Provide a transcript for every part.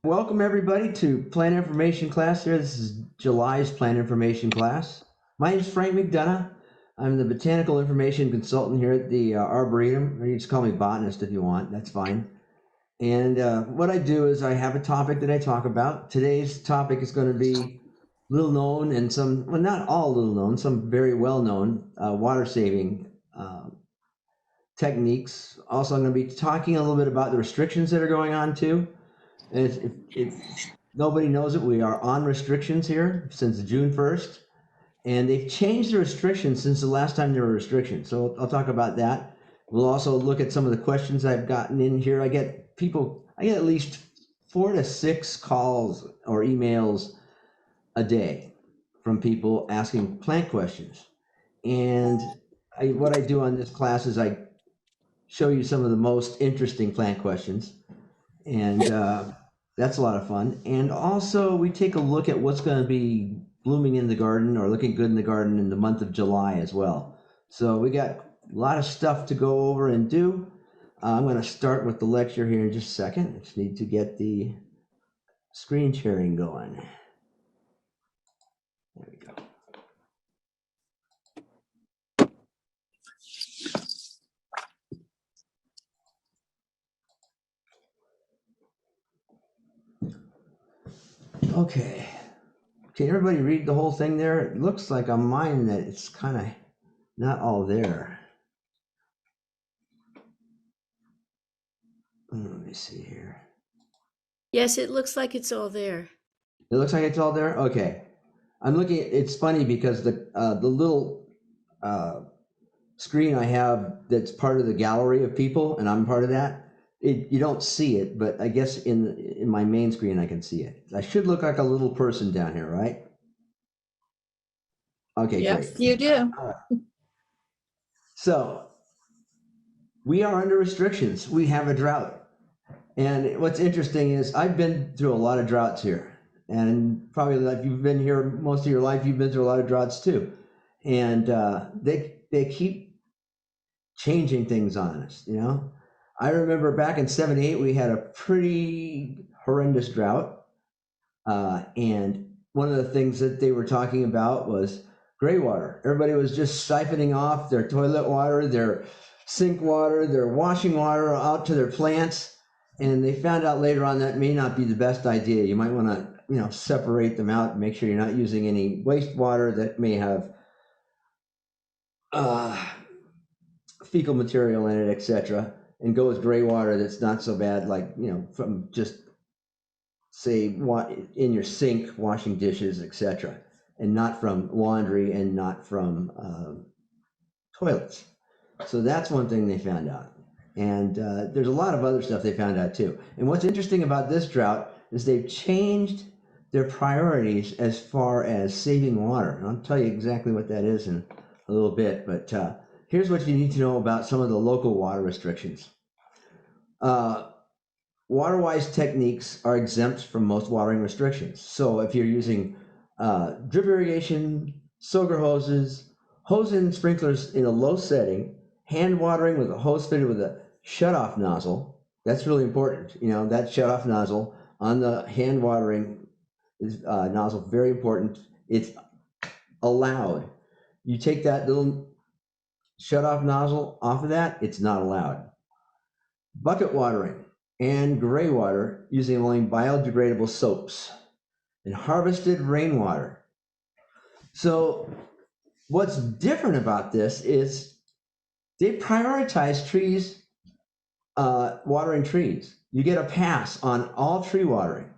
Welcome everybody to plant information class here. This is July's plant information class. My name is Frank McDonough. I'm the botanical information consultant here at the Arboretum, or you just call me botanist if you want, that's fine. And what I do is I have a topic that I talk about. Today's topic is going to be little known and some, well, not all little known, some very well known water saving techniques. Also, I'm going to be talking a little bit about the restrictions that are going on too. And if nobody knows it, we are on restrictions here since June 1st, and they've changed the restrictions since the last time there were restrictions. So I'll talk about that. We'll also look at some of the questions I've gotten in here. I get at least 4 to 6 calls or emails a day from people asking plant questions. And what I do on this class is I show you some of the most interesting plant questions. And that's a lot of fun. And also, we take a look at what's going to be blooming in the garden or looking good in the garden in the month of July as well. So we got a lot of stuff to go over and do. I'm going to start with the lecture here in just a second. I just need to get the screen sharing going. There we go. Okay. Can everybody read the whole thing there? It looks like on mine that it's kind of not all there. Let me see here. Yes, it looks like it's all there. It looks like it's all there? Okay. I'm looking at, it's funny because the little screen I have that's part of the gallery of people, and I'm part of that, you don't see it, but I guess in my main screen I can see it. I should look like a little person down here, right? Okay, Yes, great. you do. So we are under restrictions. We have a drought. And what's interesting is I've been through a lot of droughts here. And probably if you've been here most of your life, you've been through a lot of droughts too. And they keep changing things on us, you know? I remember back in 78, we had a pretty horrendous drought. And one of the things that they were talking about was gray water. Everybody was just siphoning off their toilet water, their sink water, their washing water out to their plants. And they found out later on that may not be the best idea. You might want to, separate them out and make sure you're not using any wastewater that may have fecal material in it, etc., and go with gray water that's not so bad, like from just say in your sink washing dishes, etc., and not from laundry and not from toilets. So that's one thing they found out. And there's a lot of other stuff they found out too. And what's interesting about this drought is they've changed their priorities as far as saving water. And I'll tell you exactly what that is in a little bit, but here's what you need to know about some of the local water restrictions. Water-wise techniques are exempt from most watering restrictions. So if you're using drip irrigation, soaker hoses, hose and sprinklers in a low setting, hand watering with a hose fitted with a shutoff nozzle, that's really important. That shutoff nozzle on the hand watering is nozzle, very important. It's allowed. You take that little shutoff nozzle off of that, it's not allowed. Bucket watering and gray water using only biodegradable soaps, and harvested rainwater. So what's different about this is they prioritize trees, watering trees. You get a pass on all tree watering.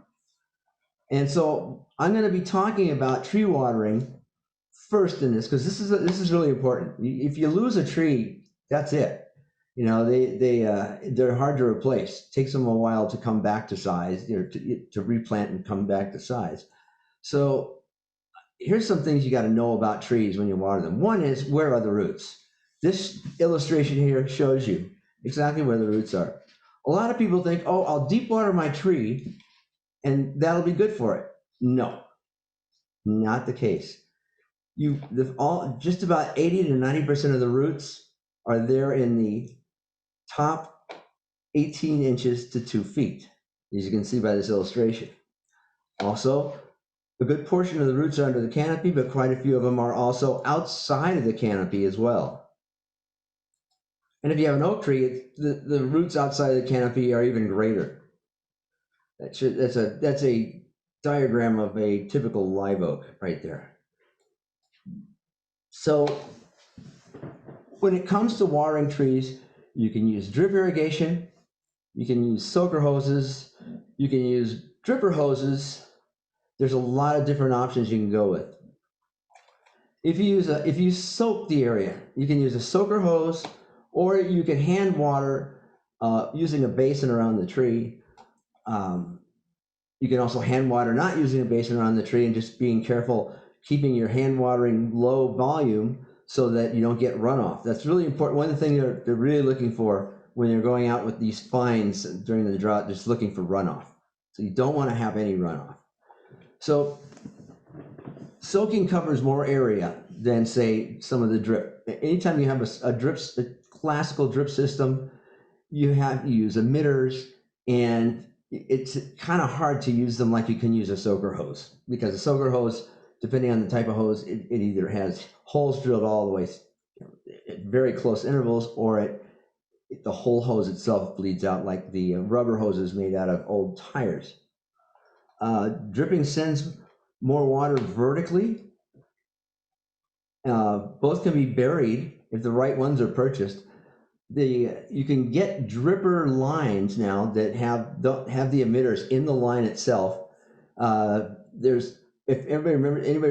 And so I'm going to be talking about tree watering first in this, because this is really important. If you lose a tree, that's it. They're hard to replace. It takes them a while to come back to size, to replant and come back to size. So here's some things you got to know about trees when you water them. One is, where are the roots? This illustration here shows you exactly where the roots are. A lot of people think, oh, I'll deep water my tree and that'll be good for it. No, not the case. Just about 80 to 90% of the roots are there in the top 18 inches to 2 feet. as you can see by this illustration. Also, a good portion of the roots are under the canopy, but quite a few of them are also outside of the canopy as well. And if you have an oak tree, the roots outside of the canopy are even greater. That's a diagram of a typical live oak right there. So when it comes to watering trees, you can use drip irrigation, you can use soaker hoses, you can use dripper hoses. There's a lot of different options you can go with. If you soak the area, you can use a soaker hose, or you can hand water using a basin around the tree. You can also hand water not using a basin around the tree and just being careful, keeping your hand watering low volume so that you don't get runoff. That's really important. One of the things they're really looking for when they're going out with these fines during the drought, just looking for runoff. So you don't want to have any runoff. So soaking covers more area than, say, some of the drip. Anytime you have a classical drip system, you use emitters, and it's kind of hard to use them like you can use a soaker hose, because a soaker hose, depending on the type of hose, it either has holes drilled all the way at very close intervals, or the whole hose itself bleeds out like the rubber hoses made out of old tires. Dripping sends more water vertically. Both can be buried if the right ones are purchased. You can get dripper lines now that have the emitters in the line itself. If anybody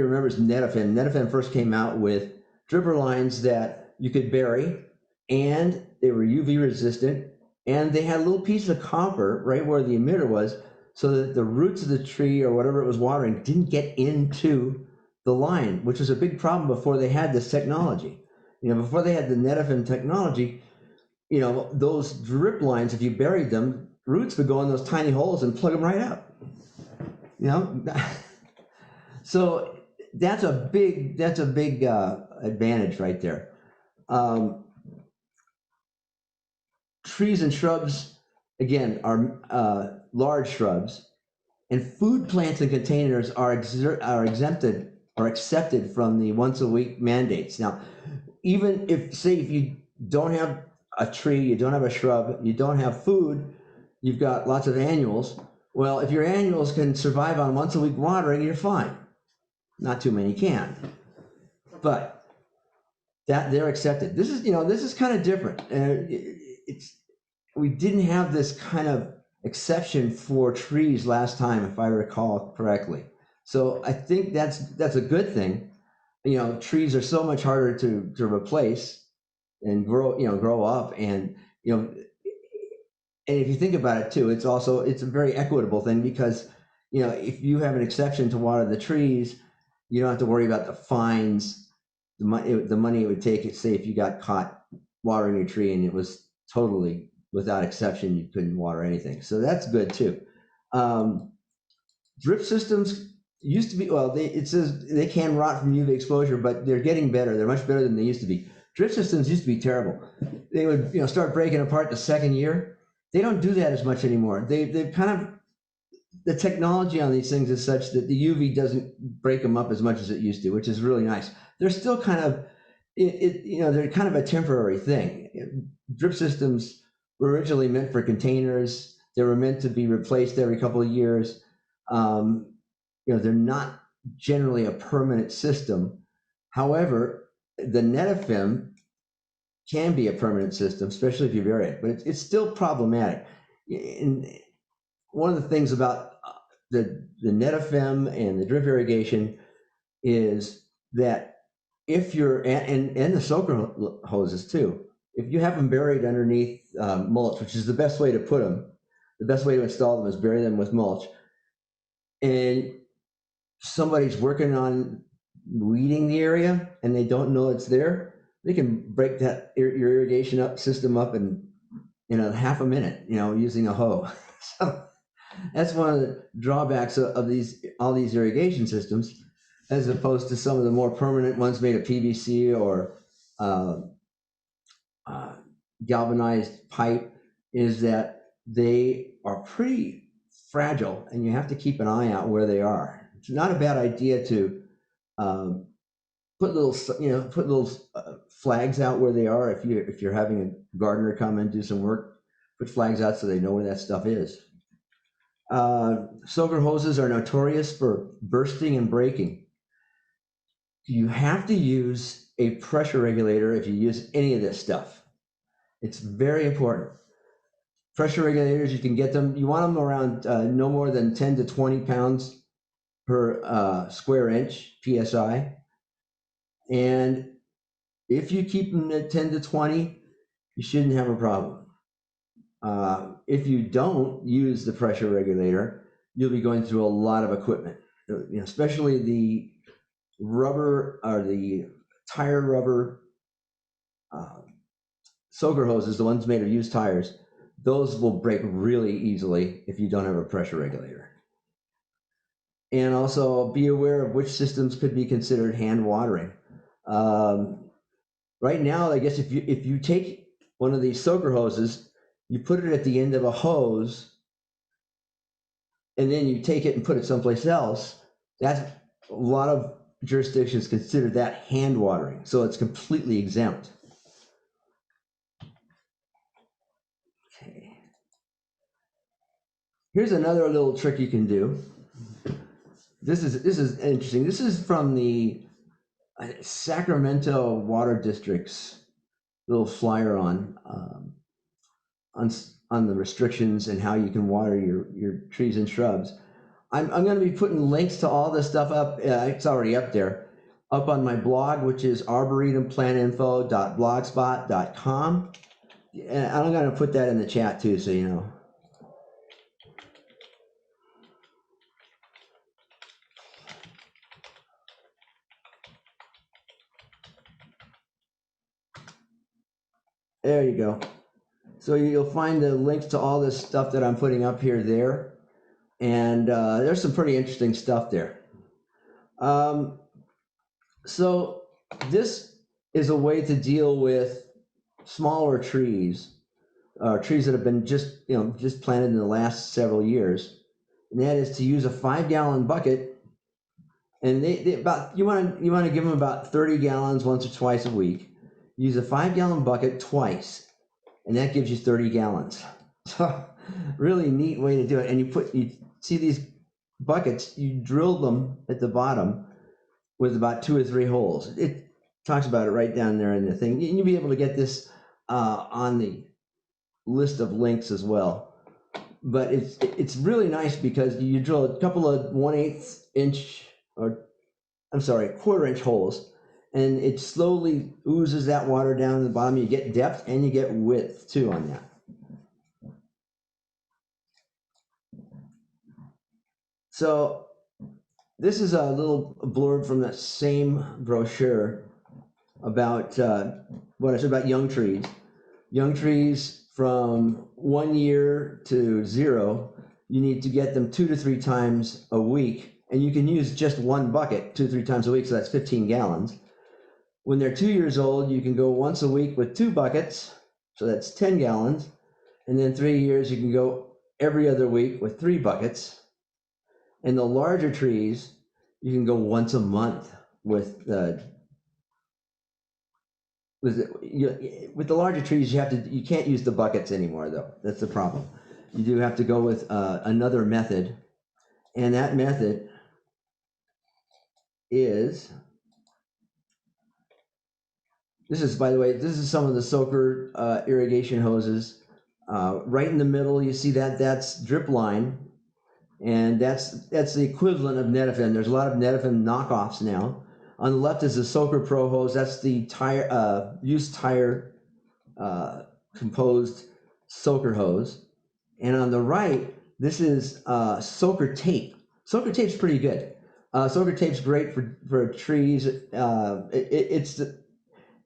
remembers Netafim first came out with dripper lines that you could bury, and they were UV resistant, and they had a little piece of copper right where the emitter was, so that the roots of the tree or whatever it was watering didn't get into the line, which was a big problem before they had this technology. Before they had the Netafim technology, those drip lines, if you buried them, roots would go in those tiny holes and plug them right up. So that's a big advantage right there. Trees and shrubs, again, are large shrubs, and food plants and containers are exempted or accepted from the once a week mandates. Now, even if you don't have a tree, you don't have a shrub, you don't have food, you've got lots of annuals. Well, if your annuals can survive on once a week watering, you're fine. Not too many can, but that they're accepted. This is kind of different. We didn't have this kind of exception for trees last time, if I recall correctly. So I think that's a good thing. Trees are so much harder to replace and grow up, and if you think about it too, it's a very equitable thing, because if you have an exception to water the trees, you don't have to worry about the fines, the money it would take. Say if you got caught watering your tree and it was totally without exception, you couldn't water anything. So that's good too. Drip systems used to be, it says they can rot from UV exposure, but they're getting better. They're much better than they used to be. Drip systems used to be terrible. They would start breaking apart the second year. They don't do that as much anymore. They've kind of, the technology on these things is such that the UV doesn't break them up as much as it used to, which is really nice. They're still kind of, they're kind of a temporary thing. Drip systems were originally meant for containers. They were meant to be replaced every couple of years. They're not generally a permanent system. However, the Netafim can be a permanent system, especially if you vary it, but it's still problematic. And one of the things about the Netafim and the drip irrigation is that if you're, and the soaker hoses too, if you have them buried underneath mulch, which is the best way to put them, the best way to install them is bury them with mulch, and somebody's working on weeding the area and they don't know it's there, they can break that your irrigation system up in a half a minute, using a hoe. So that's one of the drawbacks of all these irrigation systems, as opposed to some of the more permanent ones made of PVC or galvanized pipe, is that they are pretty fragile, and you have to keep an eye out where they are. It's not a bad idea to put little flags out where they are. If you're having a gardener come and do some work, put flags out so they know where that stuff is. Soaker hoses are notorious for bursting and breaking. You have to use a pressure regulator if you use any of this stuff. It's very important. Pressure regulators, you can get them, you want them around no more than 10 to 20 pounds per square inch PSI. And if you keep them at 10 to 20, you shouldn't have a problem. If you don't use the pressure regulator, you'll be going through a lot of equipment, especially the rubber or the tire rubber soaker hoses, the ones made of used tires. Those will break really easily if you don't have a pressure regulator. And also be aware of which systems could be considered hand watering. Right now, I guess if you take one of these soaker hoses, you put it at the end of a hose, and then you take it and put it someplace else, that's a lot of jurisdictions consider that hand watering, so it's completely exempt. Okay. Here's another little trick you can do. This is interesting. This is from the Sacramento Water District's little flyer on the restrictions and how you can water your trees and shrubs. I'm going to be putting links to all this stuff up. It's already up there, up on my blog, which is arboretumplantinfo.blogspot.com. And I'm going to put that in the chat too, so you know. There you go. So you'll find the links to all this stuff that I'm putting up here there. And there's some pretty interesting stuff there. So this is a way to deal with smaller trees, trees that have been just planted in the last several years. And that is to use a 5-gallon bucket. And you want to give them about 30 gallons once or twice a week. Use a 5-gallon bucket twice, and that gives you 30 gallons. So really neat way to do it. And you see these buckets, you drill them at the bottom with about 2 or 3 holes. It talks about it right down there in the thing. You'll be able to get this on the list of links as well. But it's really nice because you drill a couple of 1/8 inch quarter-inch holes, and it slowly oozes that water down to the bottom. You get depth and you get width too on that. So this is a little blurb from that same brochure about what I said about young trees. Young trees from 1 year to 0, you need to get them 2 to 3 times a week, and you can use just one bucket 2 to 3 times a week, so that's 15 gallons. When they're 2 years old, you can go once a week with 2 buckets, so that's 10 gallons. And then 3 years, you can go every other week with 3 buckets. And the larger trees, you can go once a month with the larger trees. You can't use the buckets anymore, though. That's the problem. You do have to go with another method, and that method is. This is, by the way, this is some of the soaker irrigation hoses. Right in the middle, you see that's drip line, and that's the equivalent of Netafim. There's a lot of Netafim knockoffs now. On the left is the Soaker Pro hose. That's the used tire composed soaker hose. And on the right, this is soaker tape. Soaker tape's pretty good. Soaker tape's great for trees.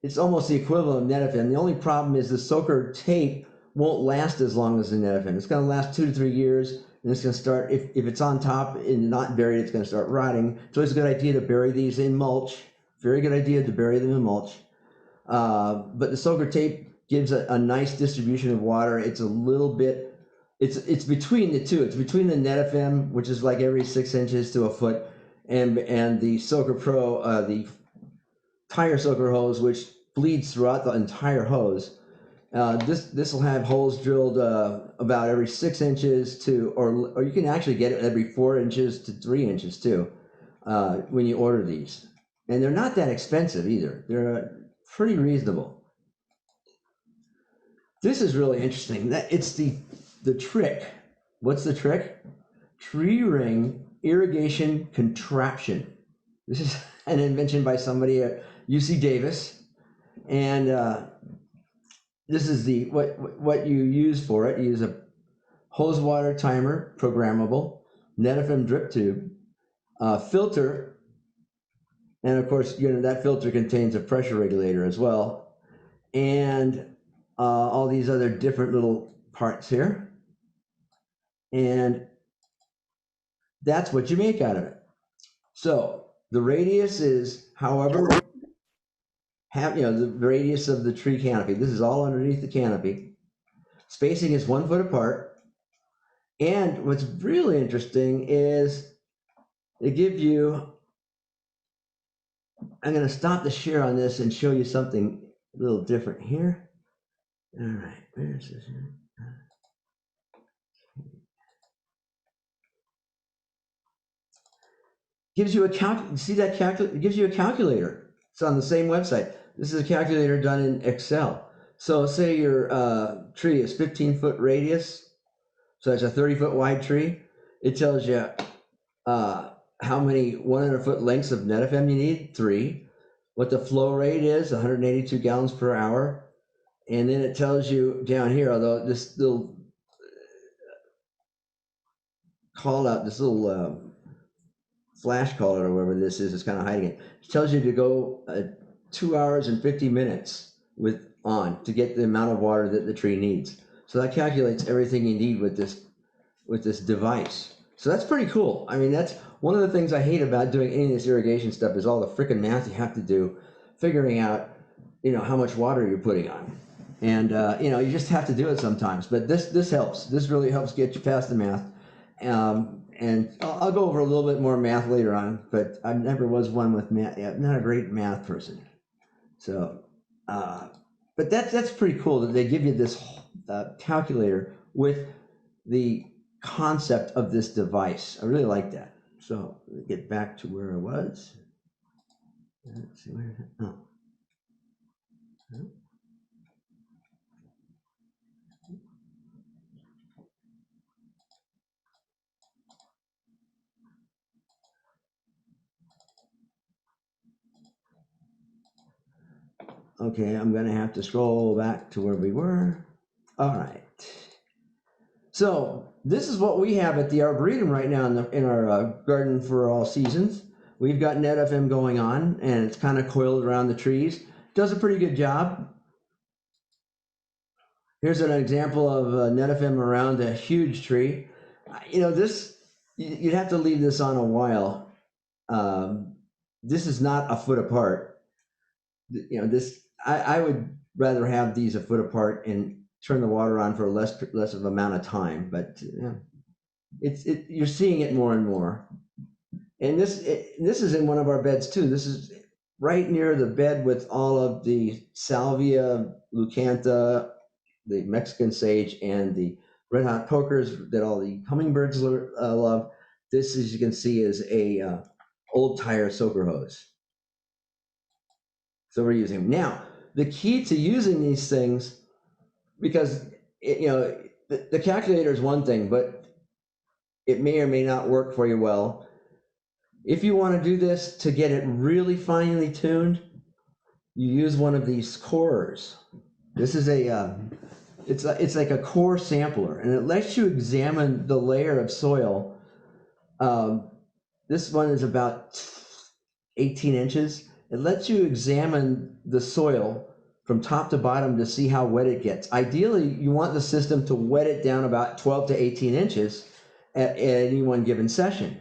It's almost the equivalent of Netafim. The only problem is the soaker tape won't last as long as the Netafim. It's going to last 2 to 3 years, and it's going to start, if it's on top and not buried, it's going to start rotting. So it's a good idea to bury these in mulch. Very good idea to bury them in mulch. But the soaker tape gives a nice distribution of water. It's a little bit It's between the two. It's between the Net FM, which is like every 6 inches to a foot, and the Soaker Pro, the tire soaker hose, which bleeds throughout the entire hose. This will have holes drilled about every 6 inches to, or you can actually get it every 4 inches to 3 inches too, when you order these. And they're not that expensive either. They're pretty reasonable. This is really interesting. It's the trick. What's the trick? Tree ring irrigation contraption. This is an invention by somebody at UC Davis, and this is the what you use for it. You use a hose water timer, programmable, Net FM drip tube, filter, and of course, that filter contains a pressure regulator as well, and all these other different little parts here, and that's what you make out of it. So the radius is however the radius of the tree canopy. This is all underneath the canopy. Spacing is 1 foot apart. And what's really interesting is they give you, I'm going to stop the share on this and show you something a little different here. All right, where's this here? Gives you a see that calculator? It gives you a calculator. It's on the same website. This is a calculator done in Excel. So say your tree is 15-foot radius, so that's a 30-foot wide tree. It tells you how many 100-foot lengths of Net FM you need, 3. What the flow rate is, 182 gallons per hour. And then it tells you down here, although this little call out, this little flash call or whatever this is kind of hiding it. It tells you to go 2 hours and 50 minutes to get the amount of water that the tree needs. So that calculates everything you need with this device. So that's pretty cool. I mean, that's one of the things I hate about doing any of this irrigation stuff is all the freaking math you have to do, figuring out, how much water you're putting on. And, you just have to do it sometimes. But this helps. This really helps get you past the math. And I'll go over a little bit more math later on, but I never was one with math. I'm not a great math person. So, but that's pretty cool that they give you this calculator with the concept of this device. I really like that. So let me get back to where I was. Let's see where. Oh. Okay, I'm gonna have to scroll back to where we were. All right. So this is what we have at the Arboretum right now in our garden for all seasons. We've got Net FM going on, and it's kind of coiled around the trees. Does a pretty good job. Here's an example of Net FM around a huge tree. This you'd have to leave this on a while. This is not a foot apart. This I would rather have these a foot apart and turn the water on for less of amount of time, but you're seeing it more and more. And this is in one of our beds too. This is right near the bed with all of the salvia, leucantha, the Mexican sage, and the red hot pokers that all the hummingbirds love. This, as you can see, is a old tire soaker hose. So we're using them. Now, the key to using these things, because the calculator is one thing, but it may or may not work for you well. If you want to do this to get it really finely tuned, you use one of these corers. This is it's like a core sampler, and it lets you examine the layer of soil. This one is about 18 inches. It lets you examine the soil from top to bottom to see how wet it gets. Ideally, you want the system to wet it down about 12 to 18 inches at any one given session.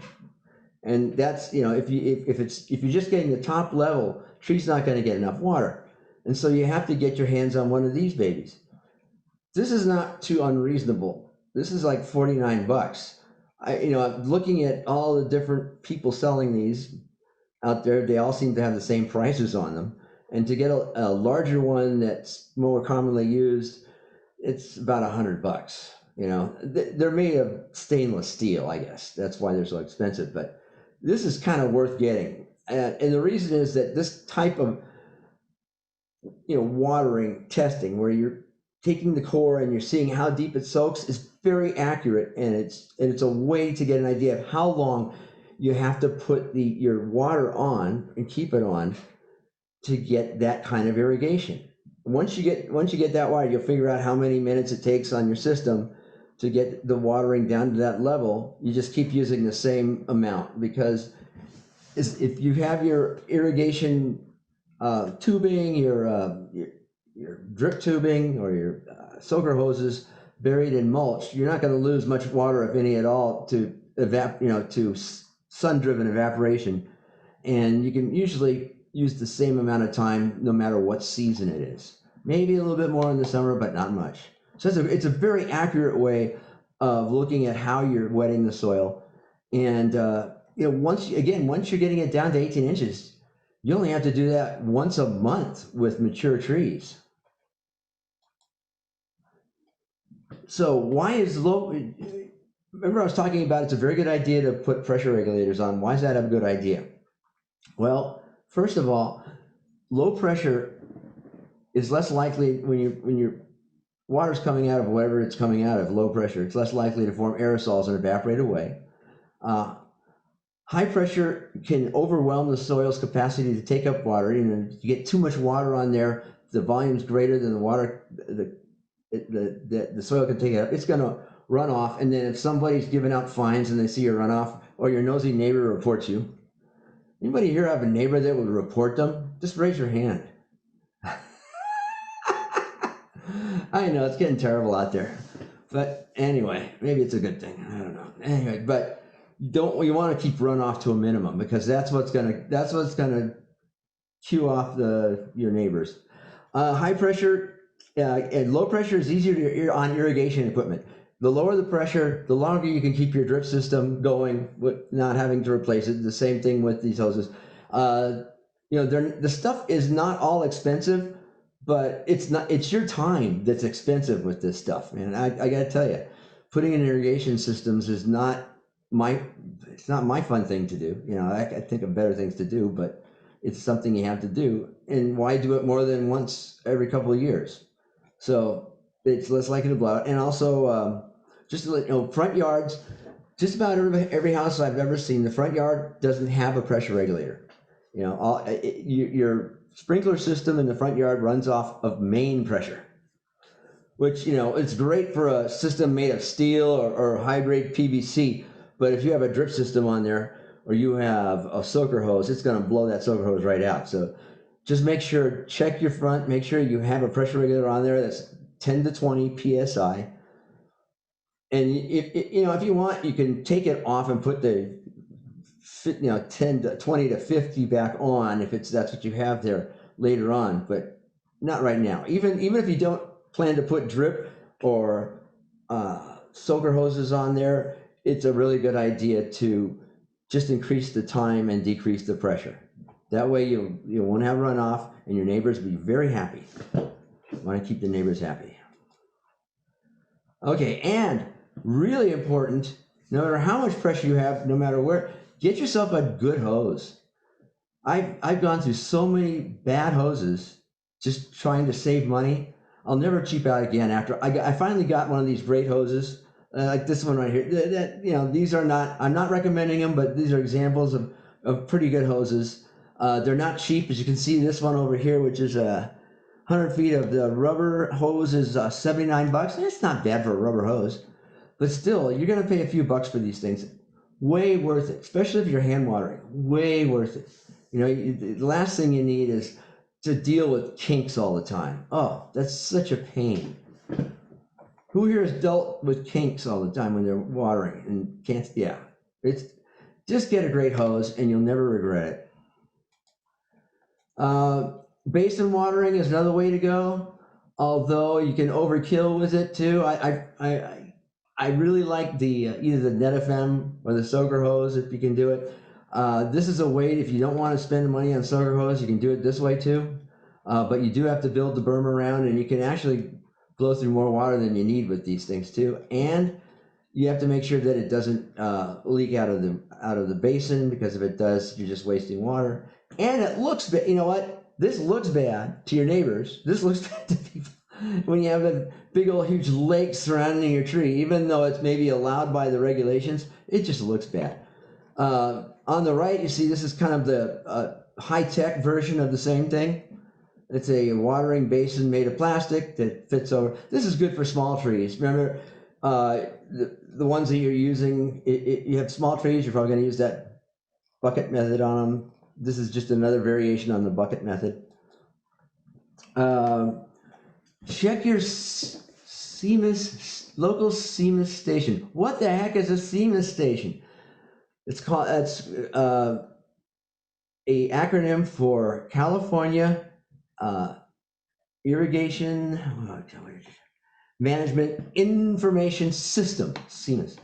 And that's, if you're just getting the top level, tree's not going to get enough water. And so you have to get your hands on one of these babies. This is not too unreasonable. This is like $49. I'm looking at all the different people selling these out there. They all seem to have the same prices on them. And to get a larger one that's more commonly used, it's about $100. They're made of stainless steel, I guess. That's why they're so expensive. But this is kind of worth getting. And the reason is that this type of watering testing where you're taking the core and you're seeing how deep it soaks is very accurate, and it's a way to get an idea of how long you have to put your water on and keep it on to get that kind of irrigation. Once you get that wide, you'll figure out how many minutes it takes on your system to get the watering down to that level. You just keep using the same amount, because if you have your irrigation tubing, your drip tubing, or your soaker hoses buried in mulch, you're not going to lose much water, if any at all, to to sun-driven evaporation, and you can usually use the same amount of time no matter what season it is. Maybe a little bit more in the summer, but not much. So it's a very accurate way of looking at how you're wetting the soil, and once you're getting it down to 18 inches. You only have to do that once a month with mature trees. So why is low? Remember, I was talking about it's a very good idea to put pressure regulators on. Why is that a good idea? Well, first of all, low pressure is less likely when your water's coming out of whatever it's coming out of. Low pressure, it's less likely to form aerosols and evaporate away. High pressure can overwhelm the soil's capacity to take up water. You get too much water on there, the volume's greater than the water the soil can take it up. It's going to run off, and then if somebody's giving out fines and they see a runoff, or your nosy neighbor reports you. Anybody here have a neighbor that would report them? Just raise your hand. I know it's getting terrible out there, but anyway, maybe it's a good thing. I don't know. Anyway, but you want to keep runoff to a minimum, because that's what's gonna cue off your neighbors. High pressure and low pressure is easier on irrigation equipment. The lower the pressure, the longer you can keep your drip system going with not having to replace it. The same thing with these hoses. The stuff is not all expensive, but it's your time that's expensive with this stuff, man. I gotta tell you, putting in irrigation systems is not my fun thing to do. I think of better things to do, but it's something you have to do. And why do it more than once every couple of years? So it's less likely to blow out. And also, just to let you know, front yards, just about every house I've ever seen, the front yard doesn't have a pressure regulator. Your sprinkler system in the front yard runs off of main pressure, which, it's great for a system made of steel or high-grade PVC. But if you have a drip system on there, or you have a soaker hose, it's going to blow that soaker hose right out. So just check your front, make sure you have a pressure regulator on there that's 10 to 20 PSI. And if you want, you can take it off and put the 10 to 20 to 50 back on if that's what you have there later on, but not right now. Even if you don't plan to put drip or soaker hoses on there, it's a really good idea to just increase the time and decrease the pressure. That way you won't have runoff, and your neighbors will be very happy. You want to keep the neighbors happy. Okay, and really important, no matter how much pressure you have, no matter where, get yourself a good hose. I've gone through so many bad hoses just trying to save money. I'll never cheap out again after I finally got one of these great hoses. Like this one right here. These are not, I'm not recommending them, but these are examples of pretty good hoses. They're not cheap, as you can see. This one over here, which is 100 feet of the rubber hose, is $79. It's not bad for a rubber hose, but still, you're going to pay a few bucks for these things. Way worth it, especially if you're hand watering. Way worth it. The last thing you need is to deal with kinks all the time. Oh, that's such a pain. Who here has dealt with kinks all the time when they're watering and can't? Yeah, it's just get a great hose and you'll never regret it. Basin watering is another way to go, although you can overkill with it too. I really like the either the NetFM or the Soaker hose if you can do it. This is a way, if you don't want to spend money on Soaker hose, you can do it this way too. But you do have to build the berm around, and you can actually blow through more water than you need with these things too. And you have to make sure that it doesn't leak out of the basin, because if it does, you're just wasting water. And it looks bad. You know what? This looks bad to your neighbors. This looks bad to people when you have a big old huge lake surrounding your tree. Even though it's maybe allowed by the regulations, it just looks bad. On the right, you see this is kind of the high-tech version of the same thing. It's a watering basin made of plastic that fits over. This is good for small trees. Remember, the ones that you're using, you have small trees, you're probably going to use that bucket method on them. This is just another variation on the bucket method. Check your local CMIS station. What the heck is a CMIS station? It's a acronym for California Irrigation Management Information System, CMIS.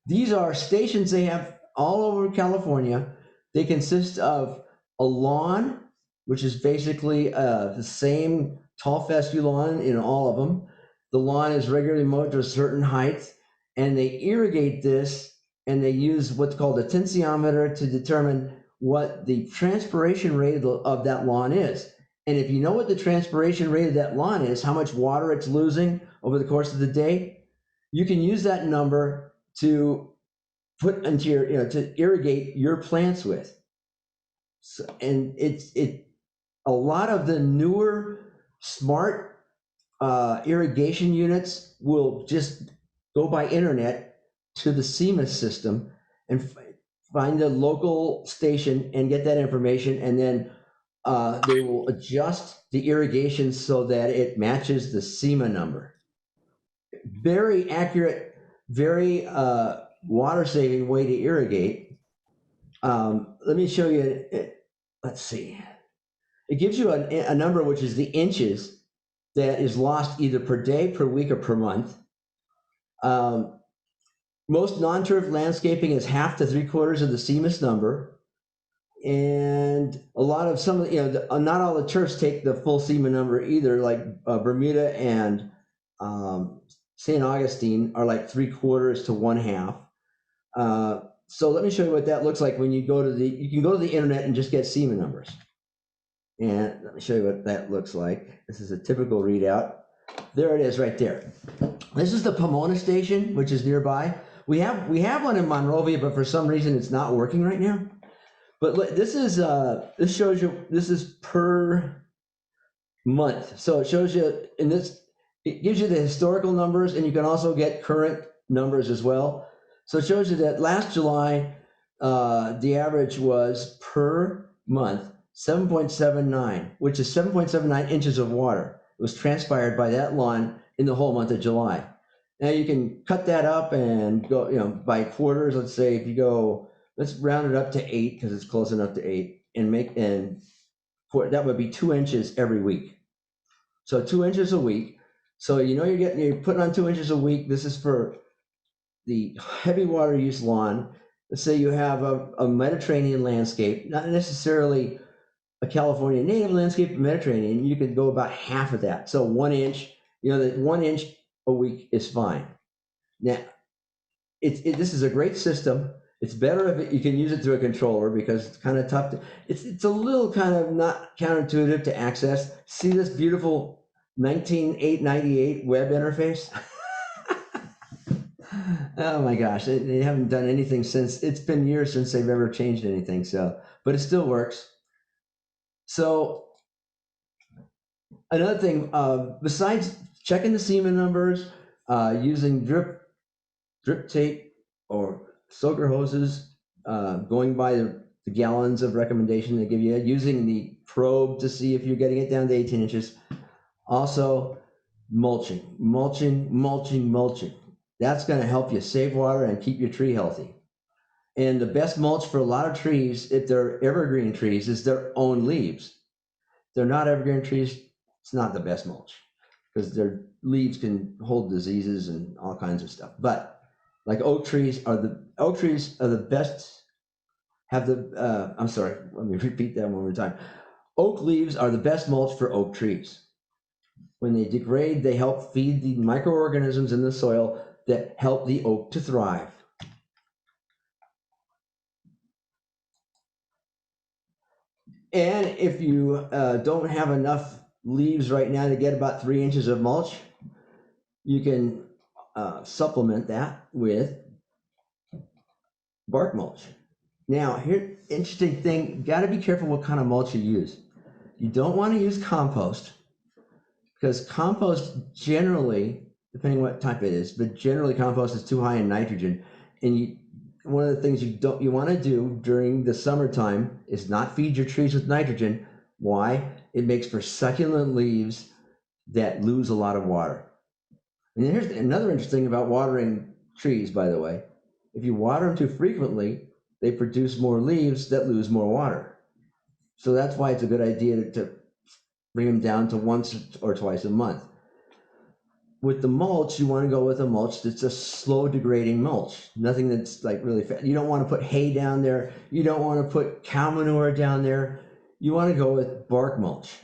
These are stations they have all over California. They consist of a lawn, which is basically the same tall fescue lawn in all of them. The lawn is regularly mowed to a certain height, and they irrigate this, and they use what's called a tensiometer to determine what the transpiration rate of that lawn is. And if you know what the transpiration rate of that lawn is, how much water it's losing over the course of the day, you can use that number to put into your, to irrigate your plants with. So, and a lot of the newer smart irrigation units will just go by internet to the CMIS system and find a local station and get that information, and then they will adjust the irrigation so that it matches the SEMA number. Very accurate, very water-saving way to irrigate. Let me show you. Let's see. It gives you a number, which is the inches that is lost either per day, per week, or per month. Most non-turf landscaping is half to 3/4 of the CMIS number. And a lot of not all the turfs take the full SEMA number either, like Bermuda and St. Augustine are like 3/4 to 1/2. So let me show you what that looks like when you go to you can go to the internet and just get SEMA numbers. And let me show you what that looks like. This is a typical readout. There it is right there. This is the Pomona station, which is nearby. We have one in Monrovia, but for some reason it's not working right now. But this shows you, this is per month. So it shows you it gives you the historical numbers, and you can also get current numbers as well. So it shows you that last July, the average was per month 7.79, which is 7.79 inches of water. It was transpired by that lawn in the whole month of July. Now you can cut that up and go, by quarters. Let's say if you go, let's round it up to 8 because it's close enough to 8, and that would be 2 inches every week. So 2 inches a week. So you're putting on 2 inches a week. This is for the heavy water use lawn. Let's say you have a Mediterranean landscape, not necessarily a California native landscape, but Mediterranean. You could go about half of that. So 1 inch, that 1 inch a week is fine. Now, this is a great system. It's better if you can use it through a controller, because it's kind of tough it's a little kind of not counterintuitive to access. See this beautiful 1998 web interface? Oh my gosh, they haven't done anything since. It's been years since they've ever changed anything. But it still works. So another thing, besides checking the SEMA numbers, using drip tape or soaker hoses, going by the gallons of recommendation they give you, using the probe to see if you're getting it down to 18 inches. Also, mulching. That's going to help you save water and keep your tree healthy. And the best mulch for a lot of trees, if they're evergreen trees, is their own leaves. If they're not evergreen trees, it's not the best mulch, because leaves can hold diseases and all kinds of stuff. But like oak trees are the best. Have the I'm sorry. Let me repeat that one more time. Oak leaves are the best mulch for oak trees. When they degrade, they help feed the microorganisms in the soil that help the oak to thrive. And if you don't have enough leaves right now to get about 3 inches of mulch, you can supplement that with bark mulch. Now, here, interesting thing, got to be careful what kind of mulch you use. You don't want to use compost, because compost generally, depending what type it is, but generally compost is too high in nitrogen. And one of the things you want to do during the summertime is not feed your trees with nitrogen. Why? It makes for succulent leaves that lose a lot of water. And here's another interesting about watering trees, by the way. If you water them too frequently, they produce more leaves that lose more water. So that's why it's a good idea to bring them down to once or twice a month. With the mulch, you want to go with a mulch that's a slow degrading mulch. Nothing that's like really fast. You don't want to put hay down there. You don't want to put cow manure down there. You want to go with bark mulch.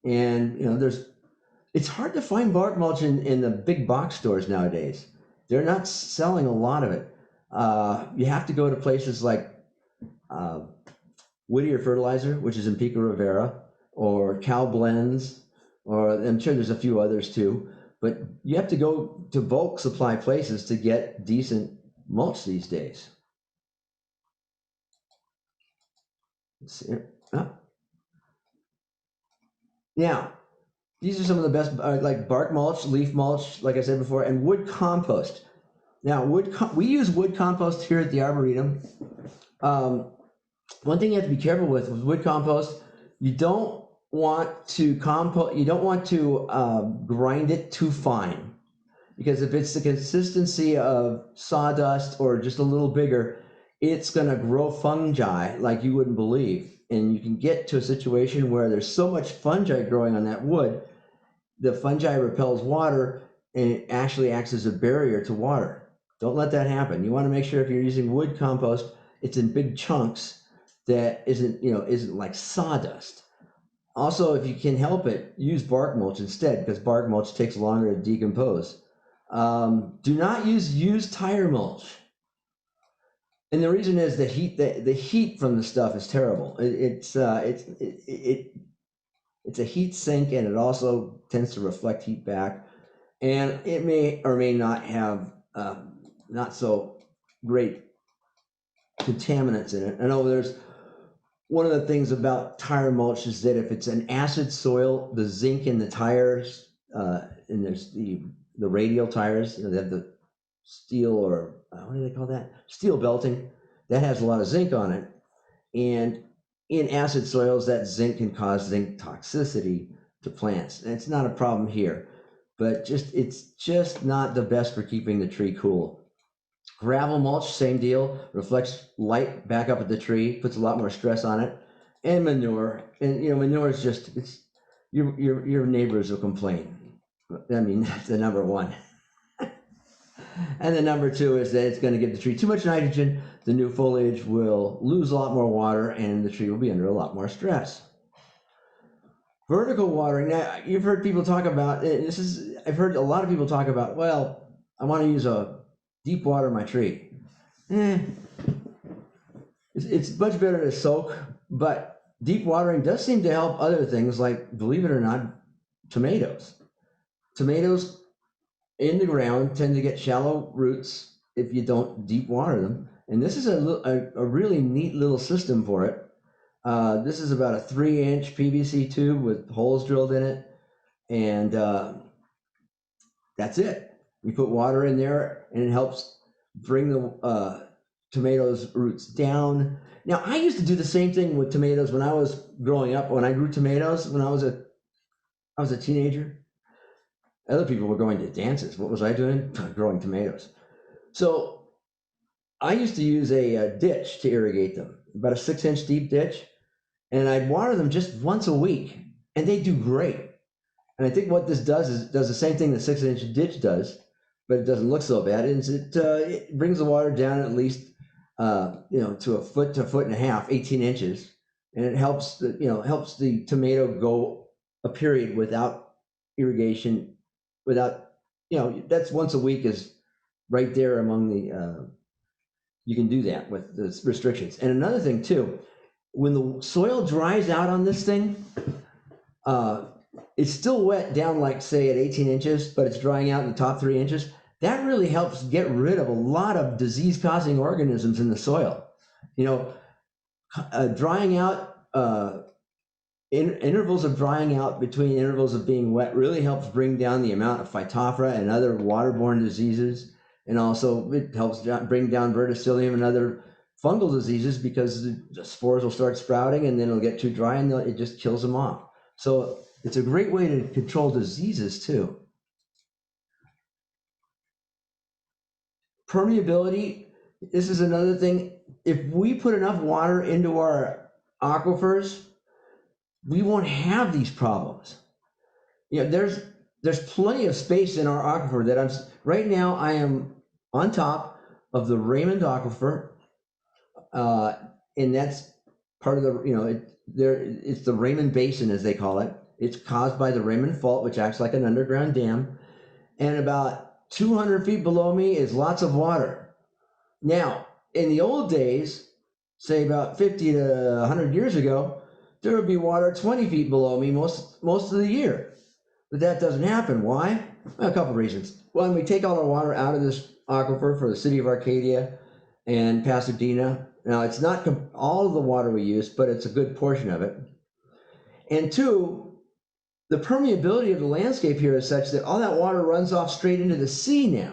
And it's hard to find bark mulch in the big box stores nowadays. They're not selling a lot of it. You have to go to places like Whittier Fertilizer, which is in Pico Rivera, or Cal Blends, or I'm sure there's a few others too. But you have to go to bulk supply places to get decent mulch these days. Let's see. Now, these are some of the best, like bark mulch, leaf mulch, like I said before, and wood compost. Now, we use wood compost here at the Arboretum. One thing you have to be careful with wood compost, you don't want to grind it too fine, because if it's the consistency of sawdust or just a little bigger, it's going to grow fungi like you wouldn't believe. And you can get to a situation where there's so much fungi growing on that wood, the fungi repels water and it actually acts as a barrier to water. Don't let that happen. You want to make sure if you're using wood compost, it's in big chunks that isn't like sawdust. Also, if you can help it, use bark mulch instead, because bark mulch takes longer to decompose. Do not use used tire mulch. And the reason is the heat from the stuff is terrible. It's a heat sink, and it also tends to reflect heat back, and it may or may not have not so great contaminants in it. I know there's one of the things about tire mulch is that if it's an acid soil, the zinc in the tires, and there's the radial tires, they have the steel, or what do they call that? Steel belting. That has a lot of zinc on it. And in acid soils, that zinc can cause zinc toxicity to plants. And it's not a problem here, but it's just not the best for keeping the tree cool. Gravel mulch, same deal, reflects light back up at the tree, puts a lot more stress on it. And manure, and manure is your neighbors will complain. I mean, that's the number one. And the number two is that it's going to give the tree too much nitrogen. The new foliage will lose a lot more water, and the tree will be under a lot more stress. Vertical watering. Now, you've heard people talk about I've heard a lot of people talk about, well, I want to use a deep water my tree. It's much better to soak, but deep watering does seem to help other things, like, believe it or not, tomatoes. Tomatoes in the ground tend to get shallow roots if you don't deep water them. And this is a really neat little system for it. This is about a 3-inch PVC tube with holes drilled in it. And that's it. You put water in there and it helps bring the tomatoes roots down. Now, I used to do the same thing with tomatoes when I was growing up. When I grew tomatoes, when I was a teenager, other people were going to dances. What was I doing? Growing tomatoes. So I used to use a ditch to irrigate them, about a 6-inch deep ditch, and I'd water them just once a week, and they do great. And I think what this does is does the same thing the 6-inch ditch does, but it doesn't look so bad. Is it brings the water down at least to a foot to a foot and a half, 18 inches, and it helps helps the tomato go a period without irrigation, without that's once a week is right there among the you can do that with the restrictions. And another thing too, when the soil dries out on this thing, uh, it's still wet down like say at 18 inches, but it's drying out in the top 3 inches. That really helps get rid of a lot of disease-causing organisms in the soil. You know, drying out intervals of drying out between intervals of being wet really helps bring down the amount of phytophthora and other waterborne diseases, and also it helps bring down verticillium and other fungal diseases because the spores will start sprouting and then it'll get too dry and it just kills them off. So it's a great way to control diseases too. Permeability, this is another thing. If we put enough water into our aquifers, we won't have these problems. There's plenty of space in our aquifer that right now I am on top of the Raymond aquifer, and that's part of the it's the Raymond Basin as they call it. It's caused by the Raymond Fault, which acts like an underground dam, and about 200 feet below me is lots of water. Now, in the old days, say about 50 to 100 years ago, there would be water 20 feet below me most of the year. But that doesn't happen. Why? A couple of reasons. One, we take all our water out of this aquifer for the city of Arcadia and Pasadena. Now, it's not all of the water we use, but it's a good portion of it. And two, the permeability of the landscape here is such that all that water runs off straight into the sea now,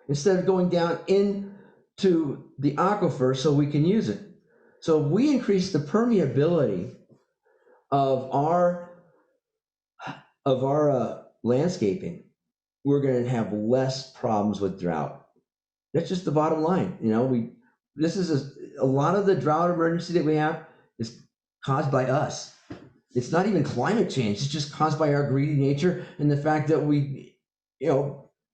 instead of going down into the aquifer so we can use it. So if we increase the permeability of our landscaping, we're going to have less problems with drought. That's just the bottom line. This is a lot of the drought emergency that we have is caused by us. It's not even climate change. It's just caused by our greedy nature and the fact that we,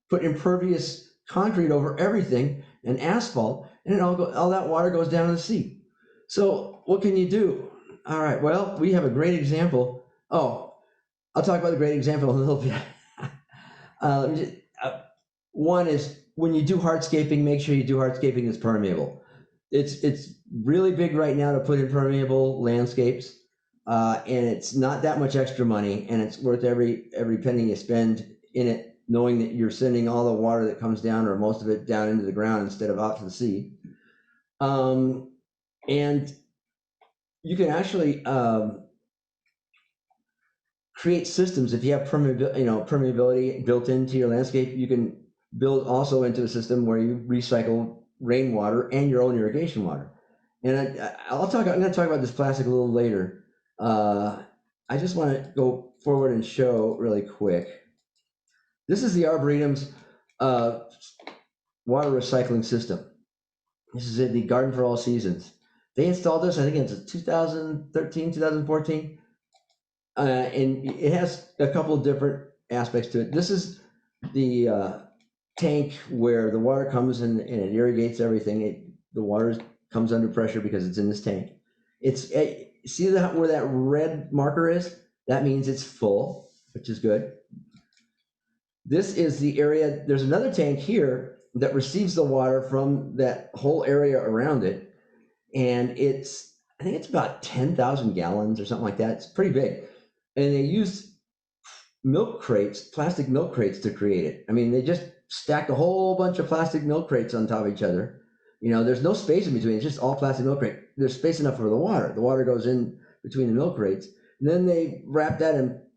put impervious concrete over everything and asphalt, and all that water goes down to the sea. So what can you do? All right. Well, we have a great example. Oh, I'll talk about the great example in a little bit. One is when you do hardscaping, make sure you do hardscaping that's permeable. It's really big right now to put in permeable landscapes, and it's not that much extra money, and it's worth every penny you spend in it, knowing that you're sending all the water that comes down or most of it down into the ground instead of out to the sea. And you can actually create systems. If you have permeability built into your landscape, you can build also into a system where you recycle rainwater and your own irrigation water. And I'm going to talk about this plastic a little later. I just want to go forward and show really quick. This is the Arboretum's water recycling system. This is in the Garden for All Seasons. They installed this, I think it's 2013, 2014. And it has a couple of different aspects to it. This is the tank where the water comes and it irrigates everything. The water comes under pressure because it's in this tank. See where that red marker is? That means it's full, which is good. This is the area. There's another tank here that receives the water from that whole area around it, and I think it's about 10,000 gallons or something like that. It's pretty big. And they use plastic milk crates to create it. I mean, they just stacked a whole bunch of plastic milk crates on top of each other. There's no space in between. It's just all plastic milk crate. There's space enough for the water. The water goes in between the milk crates. And then they wrap that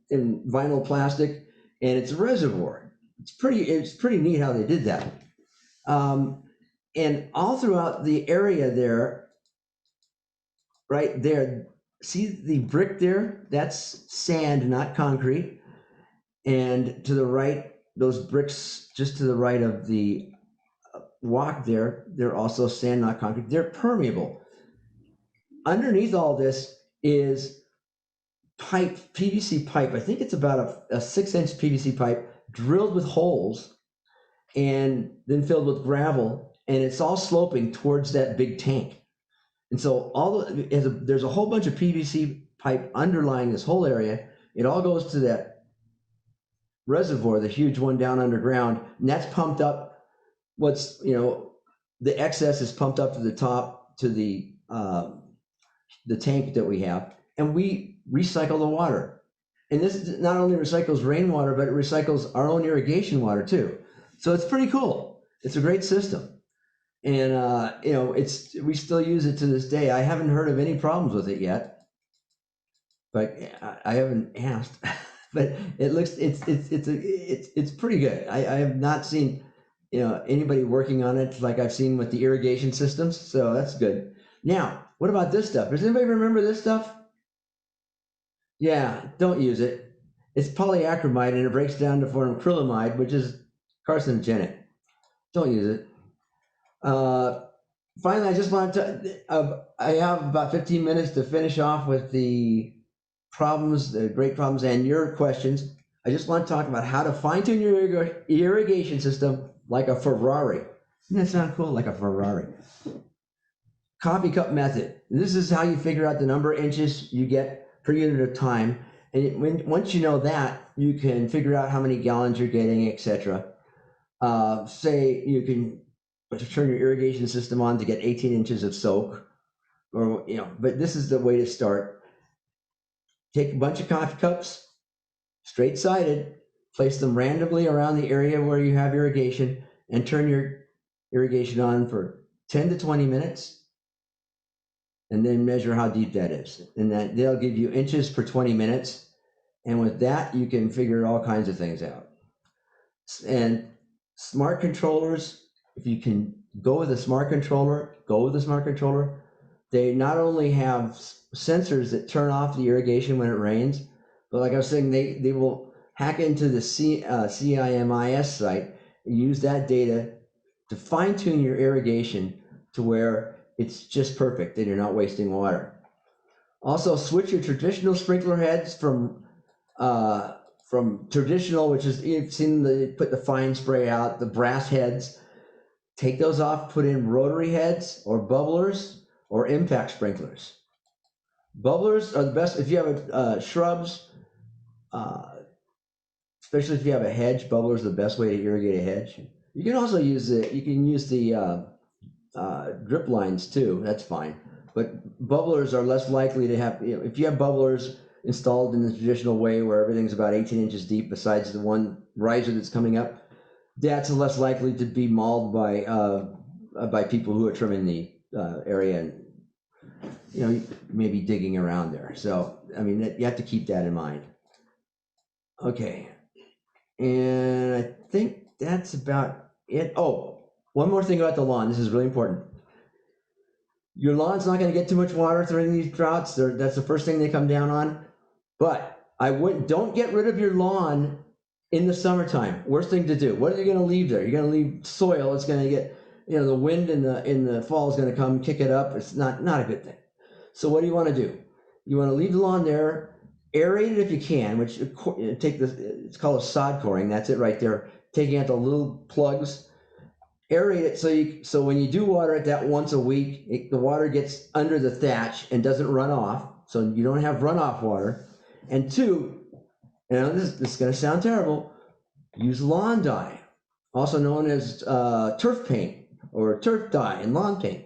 in vinyl plastic, and it's a reservoir. It's pretty neat how they did that. And all throughout the area there, right there, see the brick there? That's sand, not concrete. And to the right, those bricks just to the right of the walk there, they're also sand, not concrete. They're permeable. Underneath all this is pipe, PVC pipe. I think it's about a 6-inch PVC pipe drilled with holes and then filled with gravel, and it's all sloping towards that big tank. And so there's a whole bunch of PVC pipe underlying this whole area. It all goes to that reservoir, the huge one down underground, and that's pumped up. The excess is pumped up to the top to the tank that we have, and we recycle the water. And this not only recycles rainwater, but it recycles our own irrigation water too. So it's pretty cool. It's a great system, and we still use it to this day. I haven't heard of any problems with it yet, but I haven't asked. But it looks it's pretty good. I have not seen anybody working on it like I've seen with the irrigation systems, so that's good. Now, what about this stuff? Does anybody remember this stuff? Yeah, don't use it. It's polyacrylate and it breaks down to form acrylamide, which is carcinogenic. Don't use it. Finally, I just want to. I have about 15 minutes to finish off with the problems, the great problems, and your questions. I just want to talk about how to fine-tune your irrigation system like a Ferrari. Doesn't that sound cool? Like a Ferrari. Coffee cup method. This is how you figure out the number of inches you get per unit of time. And once you know that, you can figure out how many gallons you're getting, etc. Say you can turn your irrigation system on to get 18 inches of soak, but this is the way to start. Take a bunch of coffee cups, straight-sided, place them randomly around the area where you have irrigation, and turn your irrigation on for 10 to 20 minutes, and then measure how deep that is. And they'll give you inches per 20 minutes, and with that, you can figure all kinds of things out. And smart controllers, if you can go with a smart controller, go with a smart controller. They not only have sensors that turn off the irrigation when it rains, but like I was saying, they will hack into the CIMIS site and use that data to fine-tune your irrigation to where it's just perfect and you're not wasting water. Also, switch your traditional sprinkler heads from traditional, which is, you've seen put the fine spray out, the brass heads. Take those off, put in rotary heads or bubblers or impact sprinklers. Bubblers are the best if you have shrubs, especially if you have a hedge. Bubblers are the best way to irrigate a hedge. You can also use the drip lines too. That's fine. But bubblers are less likely to have, if you have bubblers installed in the traditional way where everything's about 18 inches deep besides the one riser that's coming up, that's less likely to be mauled by people who are trimming the area and maybe digging around there. So I mean, you have to keep that in mind. Okay, and I think that's about it. Oh, one more thing about the lawn. This is really important. Your lawn's not going to get too much water during these droughts. That's the first thing they come down on. But don't get rid of your lawn in the summertime. Worst thing to do. What are you going to leave there? You're going to leave soil. It's going to get, the wind in the fall is going to come kick it up. It's not a good thing. So what do you want to do? You want to leave the lawn there, aerate it if you can, which it's called a sod coring. That's it right there. Taking out the little plugs, aerate it so when you do water it that once a week, the water gets under the thatch and doesn't run off. So you don't have runoff water. And two, this is going to sound terrible, use lawn dye, also known as turf paint or turf dye and lawn paint.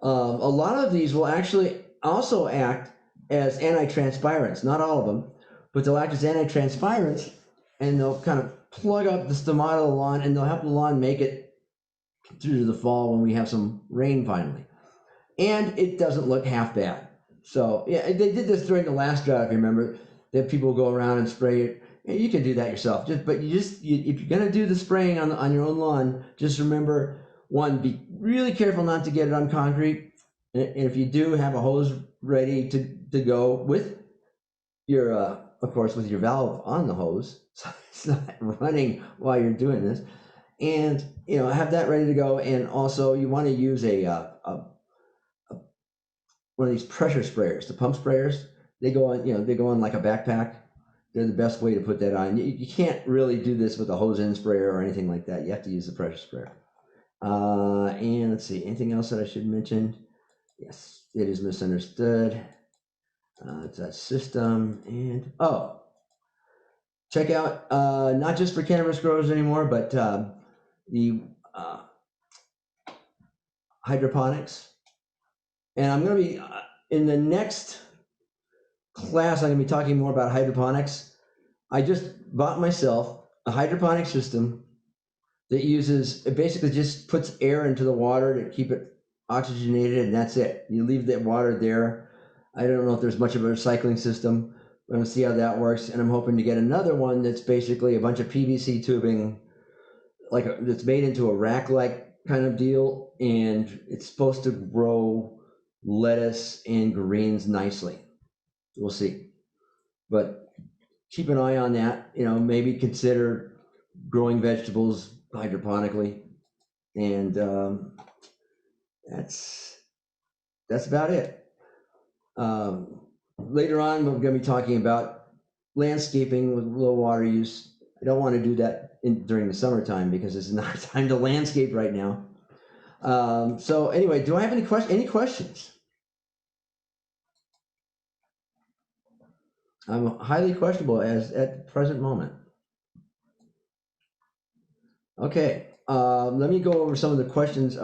A lot of these will actually also act as anti-transpirants, not all of them, but they'll act as anti-transpirants, and they'll kind of plug up the stomata of the lawn, and they'll help the lawn make it through to the fall when we have some rain finally. And it doesn't look half bad. So yeah, they did this during the last drought, if you remember. They have people go around and spray it. You can do that yourself. If you're going to do the spraying on your own lawn, just remember, one, be really careful not to get it on concrete. And if you do, have a hose ready to go with your, of course, with your valve on the hose, so it's not running while you're doing this. And have that ready to go. And also, you want to use one of these pressure sprayers, the pump sprayers. They go on, they go on like a backpack. They're the best way to put that on. You can't really do this with a hose-in sprayer or anything like that. You have to use the pressure sprayer. And let's see, anything else that I should mention? Yes, it is misunderstood. It's that system. And check out not just for cannabis growers anymore, but the hydroponics. And I'm going to be in the next class, I'm going to be talking more about hydroponics. I just bought myself a hydroponic system that it basically just puts air into the water to keep it oxygenated, and that's it. You leave that water there. I don't know if there's much of a recycling system. We're going to see how that works, and I'm hoping to get another one that's basically a bunch of PVC tubing, that's made into a rack-like kind of deal, and it's supposed to grow lettuce and greens nicely. We'll see. But keep an eye on that. Maybe consider growing vegetables hydroponically, and that's about it. Later on, we're going to be talking about landscaping with low water use. I don't want to do that during the summertime because it's not time to landscape right now. So anyway, do I have any questions? I'm highly questionable at the present moment. Okay, let me go over some of the questions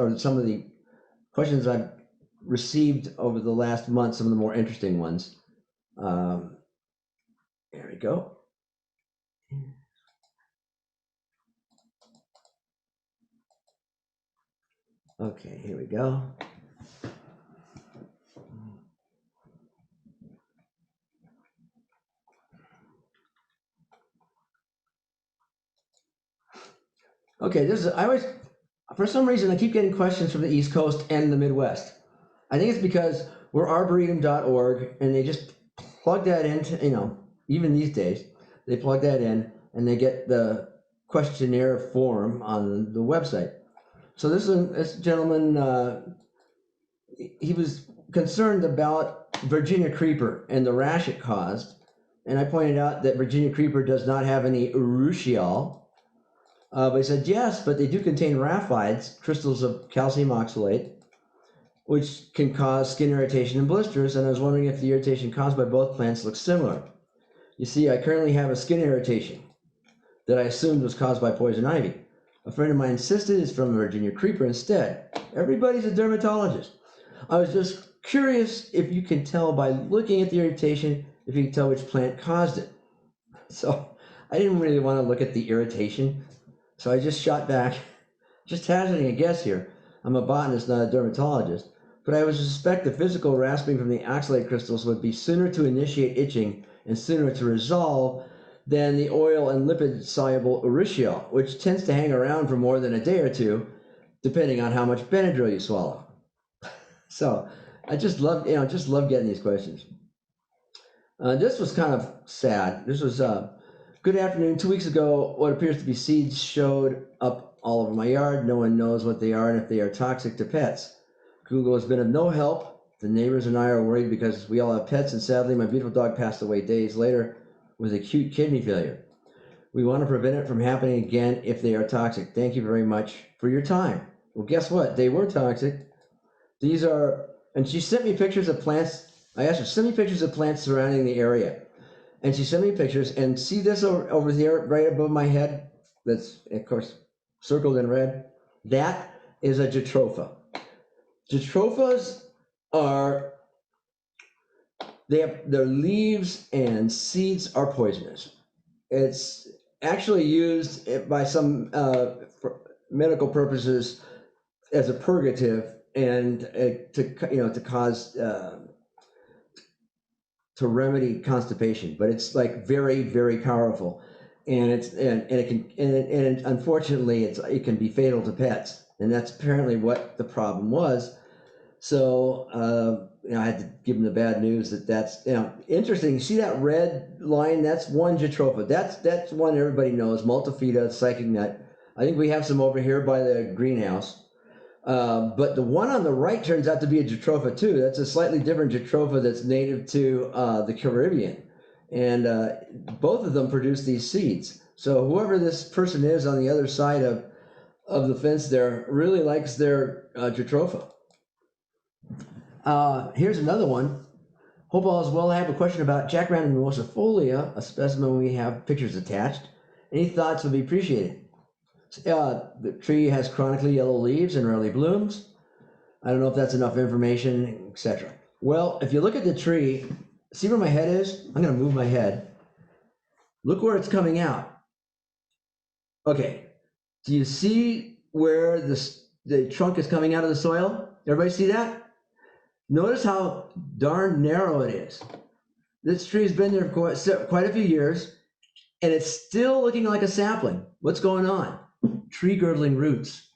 I've received over the last month, some of the more interesting ones. There we go. Okay, here we go. Okay, for some reason, I keep getting questions from the East Coast and the Midwest. I think it's because we're arboretum.org, and they just plug that into, even these days, they plug that in, and they get the questionnaire form on the website. So this gentleman, he was concerned about Virginia creeper and the rash it caused, and I pointed out that Virginia creeper does not have any urushiol. But he said, yes, but they do contain raphides, crystals of calcium oxalate, which can cause skin irritation and blisters, and I was wondering if the irritation caused by both plants looks similar. You see, I currently have a skin irritation that I assumed was caused by poison ivy. A friend of mine insisted it's from Virginia creeper instead. Everybody's a dermatologist. I was just curious if you can tell by looking at the irritation, if you can tell which plant caused it. So I didn't really want to look at the irritation. So I just shot back, just hazarding a guess here. I'm a botanist, not a dermatologist, but I would suspect the physical rasping from the oxalate crystals would be sooner to initiate itching and sooner to resolve than the oil and lipid-soluble urushiol, which tends to hang around for more than a day or two, depending on how much Benadryl you swallow. So I just love getting these questions. This was kind of sad. This was good afternoon. 2 weeks ago, what appears to be seeds showed up all over my yard. No one knows what they are and if they are toxic to pets. Google has been of no help. The neighbors and I are worried because we all have pets, and sadly, my beautiful dog passed away days later with acute kidney failure. We want to prevent it from happening again if they are toxic. Thank you very much for your time. Well, guess what? They were toxic. And she sent me pictures of plants. I asked her, send me pictures of plants surrounding the area. And she sent me pictures, and see this over here, right above my head, that's, of course, circled in red? That is a jatropha. Jatrophas their leaves and seeds are poisonous. It's actually used by some for medical purposes as a purgative, and to cause to remedy constipation, but it's like very, very powerful, and unfortunately it can be fatal to pets, and that's apparently what the problem was. So I had to give them the bad news that's interesting. You see that red line? That's one jatropha. That's one everybody knows. Multifida, psychic nut. I think we have some over here by the greenhouse. But the one on the right turns out to be a Jatropha too. That's a slightly different Jatropha that's native to the Caribbean. And both of them produce these seeds. So whoever this person is on the other side of the fence there really likes their Jatropha. Here's another one. Hope all is well. I have a question about Jacaranda mimosifolia, a specimen we have pictures attached. Any thoughts would be appreciated. The tree has chronically yellow leaves and rarely blooms. I don't know if that's enough information, etc. Well, if you look at the tree, see where my head is? I'm going to move my head. Look where it's coming out. Okay, do you see where the trunk is coming out of the soil? Everybody see that? Notice how darn narrow it is. This tree has been there for quite a few years, and it's still looking like a sapling. What's going on? Tree girdling roots.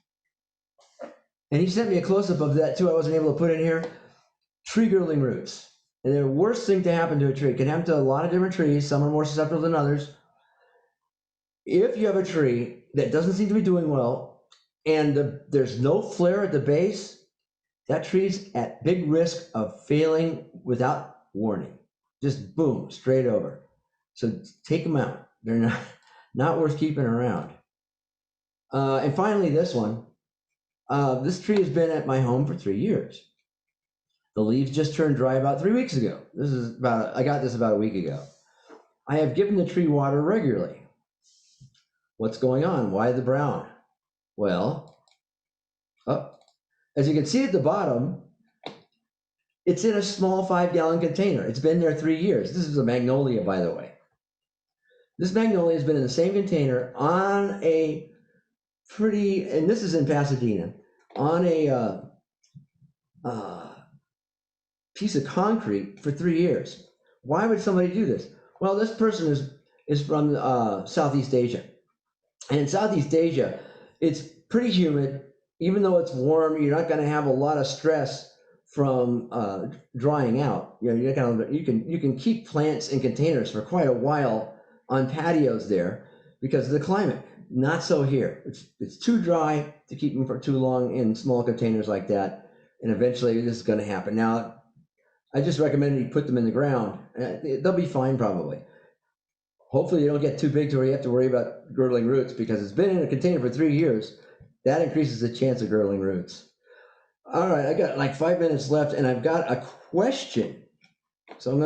And he sent me a close-up of that too. I wasn't able to put in here. Tree girdling roots. And the worst thing to happen to a tree, it can happen to a lot of different trees. Some are more susceptible than others. If you have a tree that doesn't seem to be doing well, and there's no flare at the base, that tree's at big risk of failing without warning. Just boom, straight over. So take them out. They're not worth keeping around. And finally, this one. This tree has been at my home for 3 years. The leaves just turned dry about 3 weeks ago. I got this about a week ago. I have given the tree water regularly. What's going on? Why the brown? Well, as you can see at the bottom, it's in a small 5-gallon container. It's been there 3 years. This is a magnolia, by the way. This magnolia has been in the same container on a pretty, and this is in Pasadena, on a piece of concrete for 3 years. Why would somebody do this? Well, this person is from Southeast Asia. And in Southeast Asia, it's pretty humid. Even though it's warm, you're not going to have a lot of stress from drying out. You know, you can keep plants in containers for quite a while on patios there because of the climate. Not so here. It's too dry to keep them for too long in small containers like that. And eventually this is going to happen. Now, I just recommend you put them in the ground. They'll be fine probably. Hopefully you don't get too big to where you have to worry about girdling roots because it's been in a container for 3 years. That increases the chance of girdling roots. All right, I got like 5 minutes left and I've got a question. So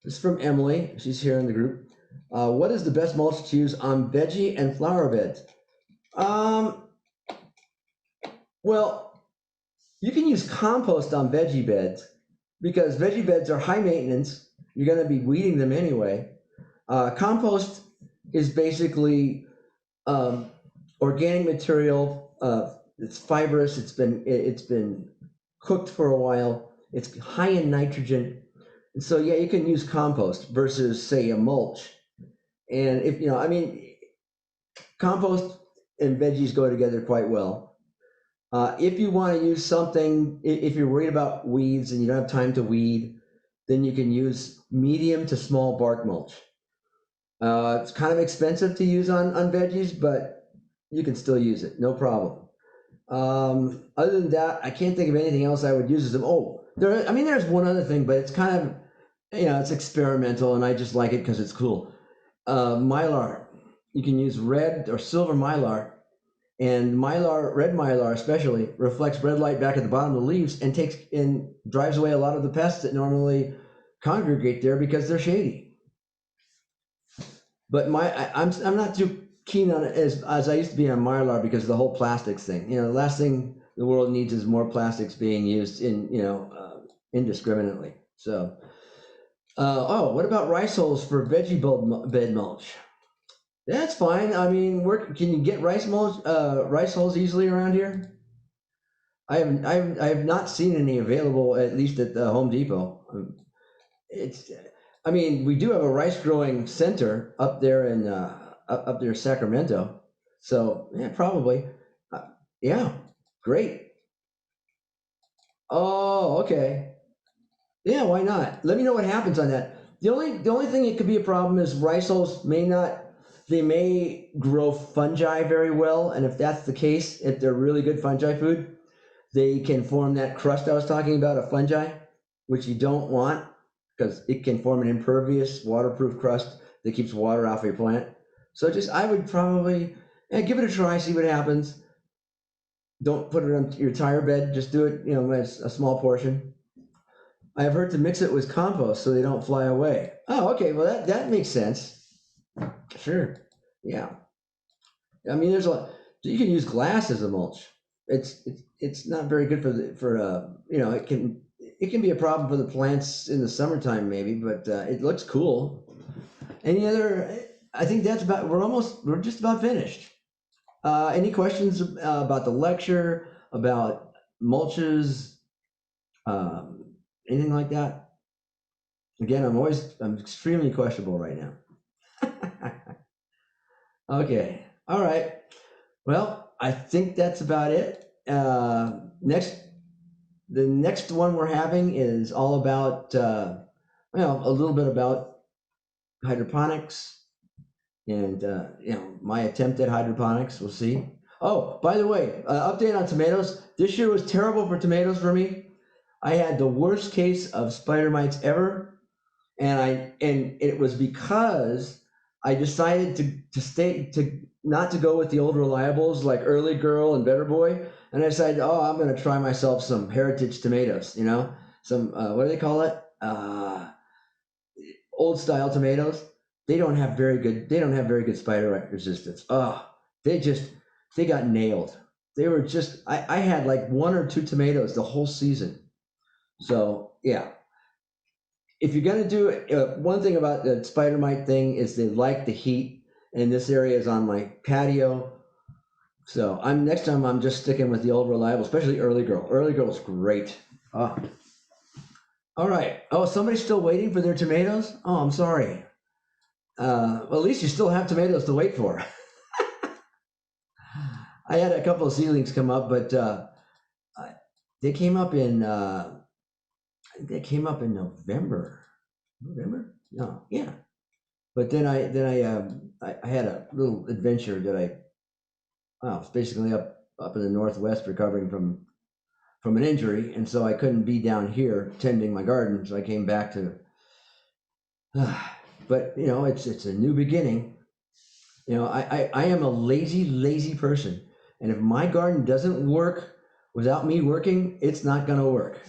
this is from Emily. She's here in the group. What is the best mulch to use on veggie and flower beds? Well, you can use compost on veggie beds because veggie beds are high maintenance. You're going to be weeding them anyway. Compost is basically organic material. It's fibrous. It's been cooked for a while. It's high in nitrogen, and so yeah, you can use compost versus say a mulch. And if you know, I mean, compost and veggies go together quite well. If you want to use something, if you're worried about weeds and you don't have time to weed, then you can use medium to small bark mulch. It's kind of expensive to use on veggies, but you can still use it, no problem. Other than that, I can't think of anything else I would use as there's one other thing, but it's kind of, it's experimental and I just like it because it's cool. Mylar, you can use red or silver mylar, and red mylar especially reflects red light back at the bottom of the leaves and drives away a lot of the pests that normally congregate there because they're shady. But I'm not too keen on it as I used to be on mylar because of the whole plastics thing. The last thing the world needs is more plastics being used indiscriminately. So, what about rice hulls for veggie bed mulch? That's fine. I mean, can you get rice hulls easily around here? I have not seen any available, at least at the Home Depot. We do have a rice growing center up there in Sacramento. So yeah, probably. Yeah, great. Oh, okay. Yeah, why not? Let me know what happens on that. The only thing it could be a problem is rice hulls may grow fungi very well, and if that's the case, if they're really good fungi food, they can form that crust I was talking about, a fungi, which you don't want because it can form an impervious, waterproof crust that keeps water off your plant. So just, I would probably give it a try, see what happens. Don't put it on your tire bed. Just do it, as a small portion. I've heard to mix it with compost so they don't fly away. Oh, okay. Well, that makes sense. Sure. Yeah. I mean, there's a lot. You can use glass as a mulch. It's not very good it can be a problem for the plants in the summertime maybe, but it looks cool. Any other? I think that's about. We're just about finished. Any questions about the lecture, about mulches, anything like that? Again, I'm extremely questionable right now. Okay. All right. Well, I think that's about it. The next one we're having is all about, a little bit about hydroponics and, my attempt at hydroponics. We'll see. Oh, by the way, update on tomatoes. This year was terrible for tomatoes for me. I had the worst case of spider mites ever, and it was because I decided to not to go with the old reliables like Early Girl and Better Boy, and I decided, I'm going to try myself some heritage tomatoes. Some what do they call it? Old style tomatoes. They don't have very good spider resistance. They got nailed. They were just I had like one or two tomatoes the whole season. So yeah, if you're gonna do it, one thing about the spider mite thing is they like the heat, and this area is on my patio. So next time I'm just sticking with the old reliable, especially Early Girl. Early Girl's great. Oh. All right. Oh, somebody's still waiting for their tomatoes? Oh, I'm sorry. Well, at least you still have tomatoes to wait for. I had a couple of seedlings come up, but they came up in November. November? No, yeah. But then I had a little adventure that I was basically up in the Northwest recovering from an injury, and so I couldn't be down here tending my garden, so I came back to. But it's a new beginning. I am a lazy person, and if my garden doesn't work without me working, it's not going to work.